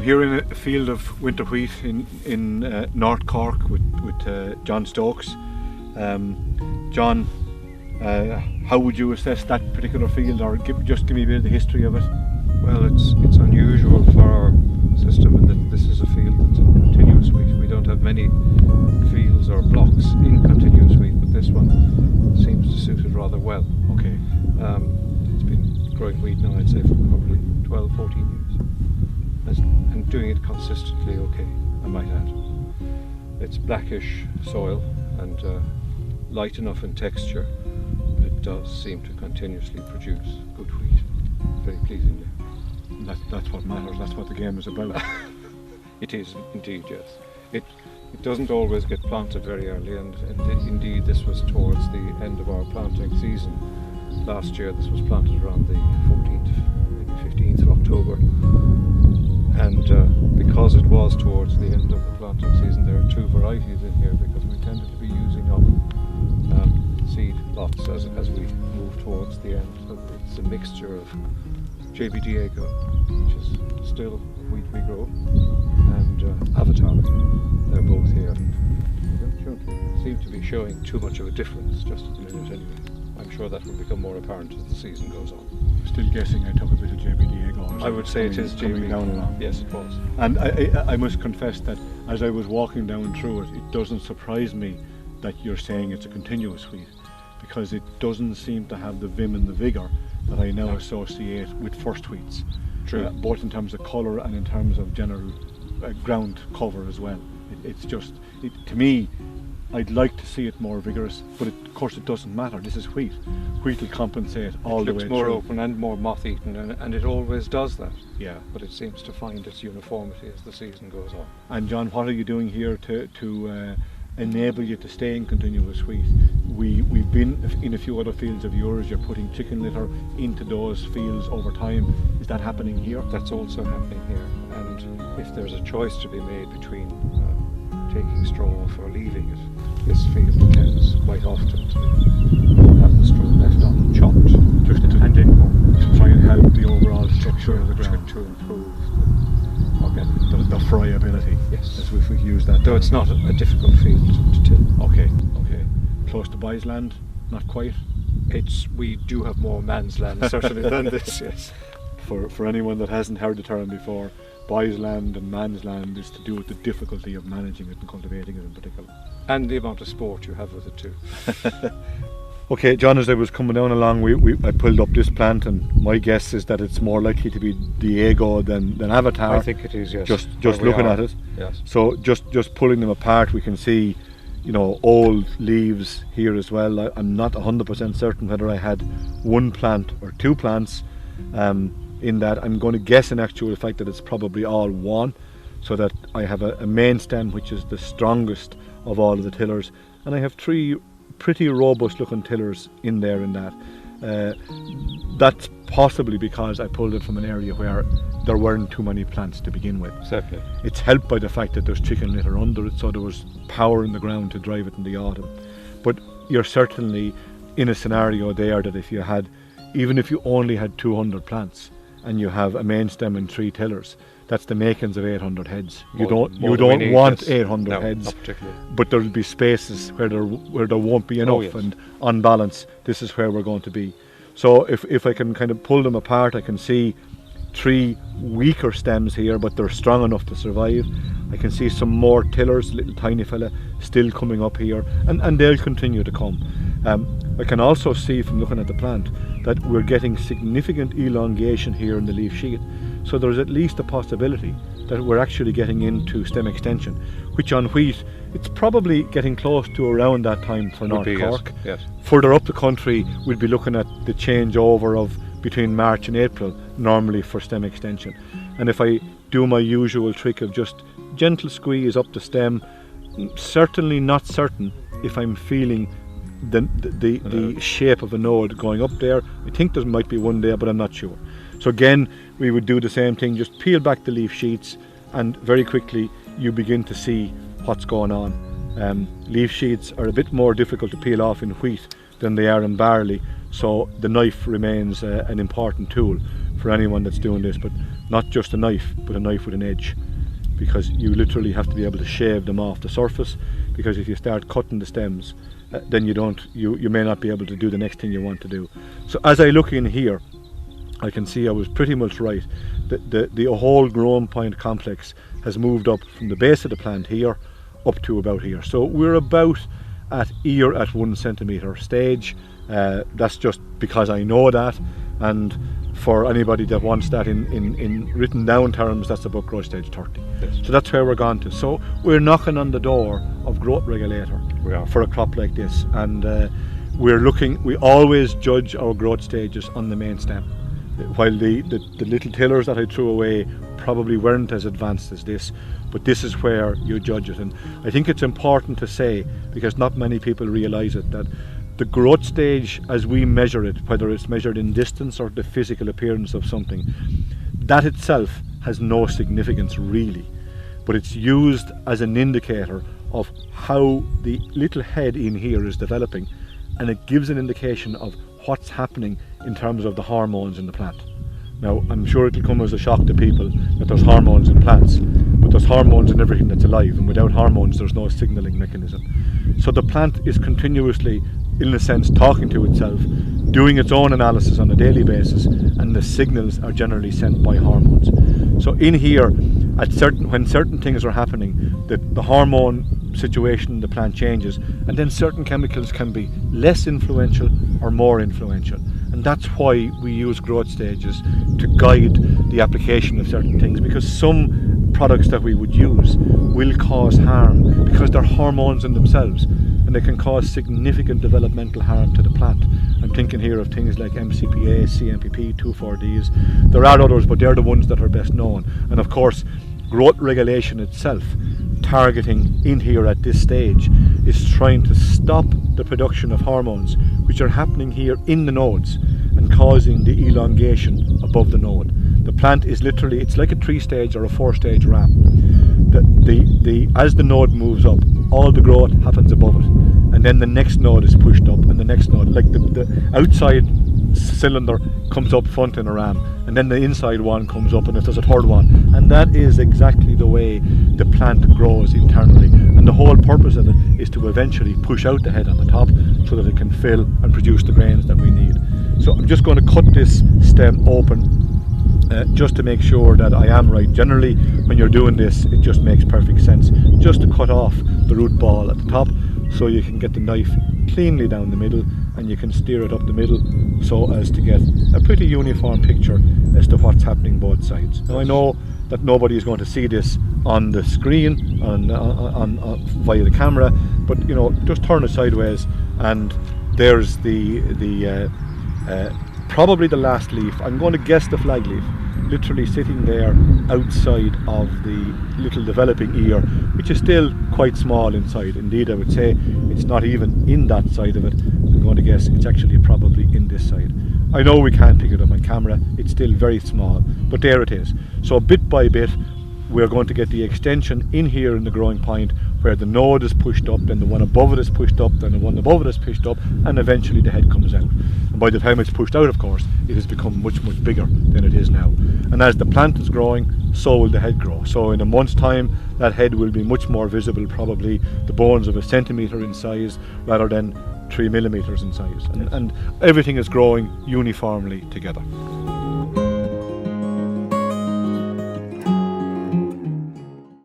Here in a field of winter wheat in North Cork with John Stokes. John, how would you assess that particular field, or just give me a bit of the history of it? Well, it's unusual for our system in that this is a field that's in continuous wheat. We don't have many fields or blocks in continuous wheat, but this one seems to suit it rather well. Okay. It's been growing wheat now, I'd say, for probably 12, 14 years. And doing it consistently okay, I might add. It's blackish soil and light enough in texture, but it does seem to continuously produce good wheat, very pleasingly. That's what matters, that's what the game is about. It is indeed, yes. It doesn't always get planted very early, and indeed this was towards the end of our planting season. Last year this was planted around the 14th, maybe 15th of October. And because it was towards the end of the planting season, there are two varieties in here because we tended to be using up seed lots as we move towards the end. So it's a mixture of JB Diego, which is still wheat we grow, and Avatar. They're both here. They don't seem to be showing too much of a difference just at the minute anyway. I'm sure that will become more apparent as the season goes on. Still guessing I took a bit of JB Diego. I would say it is JB. Down along. Yes, it was. And I must confess that as I was walking down through it, it doesn't surprise me that you're saying it's a continuous wheat, because it doesn't seem to have the vim and the vigour that I now associate with first wheats. True. Both in terms of colour and in terms of general ground cover as well. It's just, to me, I'd like to see it more vigorous, but of course it doesn't matter. This is wheat. Wheat will compensate all the way through. It looks more open and more moth-eaten, and it always does that. Yeah. But it seems to find its uniformity as the season goes on. And John, what are you doing here to enable you to stay in continuous wheat? We've been in a few other fields of yours. You're putting chicken litter into those fields over time. Is that happening here? That's also happening here. And if there's a choice to be made between taking straw off or leaving it, this field tends quite often to have the straw left on chopped, just to try and help the overall structure of the ground, to improve the friability. Yes, as if we use that. Though it's not a difficult field to till. Okay. Close to Boys Land, not quite. We do have more man's land certainly than this. Yes. For anyone that hasn't heard the term before, Boys Land and man's land is to do with the difficulty of managing it and cultivating it in particular. And the amount of sport you have with it too. Okay, John, as I was coming down along, I pulled up this plant, and my guess is that it's more likely to be Diego than Avatar. I think it is, yes. Just looking at it. Yes. So just pulling them apart, we can see, old leaves here as well. I'm not 100% certain whether I had one plant or two plants in that. I'm going to guess in actual fact that it's probably all one, so that I have a main stem which is the strongest of all of the tillers, and I have three pretty robust looking tillers in there in that. That's possibly because I pulled it from an area where there weren't too many plants to begin with. Exactly. It's helped by the fact that there's chicken litter under it, so there was power in the ground to drive it in the autumn. But you're certainly in a scenario there that even if you only had 200 plants and you have a main stem and 3 tillers, that's the makings of 800 heads. You don't want 800 heads, not particularly. But there'll be spaces where there won't be enough. Yes. And on balance, this is where we're going to be. So if I can kind of pull them apart, I can see 3 weaker stems here, but they're strong enough to survive. I can see some more tillers, little tiny fella, still coming up here, and they'll continue to come. I can also see from looking at the plant that we're getting significant elongation here in the leaf sheath. So there's at least a possibility that we're actually getting into stem extension, which on wheat it's probably getting close to around that time for North Cork. Yes. Further up the country, we'd be looking at the changeover of between March and April, normally for stem extension. And if I do my usual trick of just gentle squeeze up the stem, certainly not certain if I'm feeling the shape of a node going up there. I think there might be one there, but I'm not sure. So again, we would do the same thing, just peel back the leaf sheets, and very quickly you begin to see what's going on. Leaf sheets are a bit more difficult to peel off in wheat than they are in barley, so the knife remains an important tool for anyone that's doing this, but not just a knife, but a knife with an edge, because you literally have to be able to shave them off the surface, because if you start cutting the stems, then you may not be able to do the next thing you want to do. So as I look in here, I can see I was pretty much right. The whole growing point complex has moved up from the base of the plant here up to about here. So we're about at ear at 1 centimetre stage. That's just because I know that, and for anybody that wants that in written down terms, that's about growth stage 30. Yes. So that's where we're gone to. So we're knocking on the door of growth regulator for a crop like this, and we always judge our growth stages on the main stem. While the little tillers that I threw away probably weren't as advanced as this, but this is where you judge it. And I think it's important to say, because not many people realise it, that the growth stage as we measure it, whether it's measured in distance or the physical appearance of something, that itself has no significance really, but it's used as an indicator of how the little head in here is developing, and it gives an indication of what's happening in terms of the hormones in the plant. Now, I'm sure it'll come as a shock to people that there's hormones in plants, but there's hormones in everything that's alive, and without hormones there's no signalling mechanism. So the plant is continuously, in a sense, talking to itself, doing its own analysis on a daily basis, and the signals are generally sent by hormones. So in here, when certain things are happening, the hormone situation in the plant changes, and then certain chemicals can be less influential or more influential. And that's why we use growth stages to guide the application of certain things, because some products that we would use will cause harm because they're hormones in themselves, and they can cause significant developmental harm to the plant. I'm thinking here of things like MCPA, CMPP, 2,4-Ds. There are others, but they're the ones that are best known. And of course, growth regulation itself, targeting in here at this stage, is trying to stop the production of hormones which are happening here in the nodes and causing the elongation above the node. The plant is literally, it's like a 3-stage or a 4-stage ramp. As the node moves up, all the growth happens above it, and then the next node is pushed up, and the next node, like the outside cylinder comes up front in a ram, and then the inside one comes up, and if there's a third one, and that is exactly the way the plant grows internally. And the whole purpose of it is to eventually push out the head on the top so that it can fill and produce the grains that we need. So I'm just going to cut this stem open just to make sure that I am right. Generally, when you're doing this, it just makes perfect sense just to cut off the root ball at the top, so you can get the knife cleanly down the middle, and you can steer it up the middle so as to get a pretty uniform picture as to what's happening both sides. Now, I know that nobody is going to see this on the screen on via the camera, but you know, just turn it sideways, and there's probably the last leaf. I'm going to guess the flag leaf, literally sitting there outside of the little developing ear, which is still quite small inside. Indeed, I would say it's not even in that side of it. I'm going to guess it's actually probably in this side. I know we can't pick it up on camera, it's still very small, but there it is. So bit by bit, we're going to get the extension in here in the growing point, where the node is pushed up, then the one above it is pushed up, then the one above it is pushed up, and eventually the head comes out. And by the time it's pushed out, of course, it has become much, much bigger than it is now. And as the plant is growing, so will the head grow. So in a month's time, that head will be much more visible, probably the bones of 1 centimetre in size rather than 3 millimetres in size. And everything is growing uniformly together.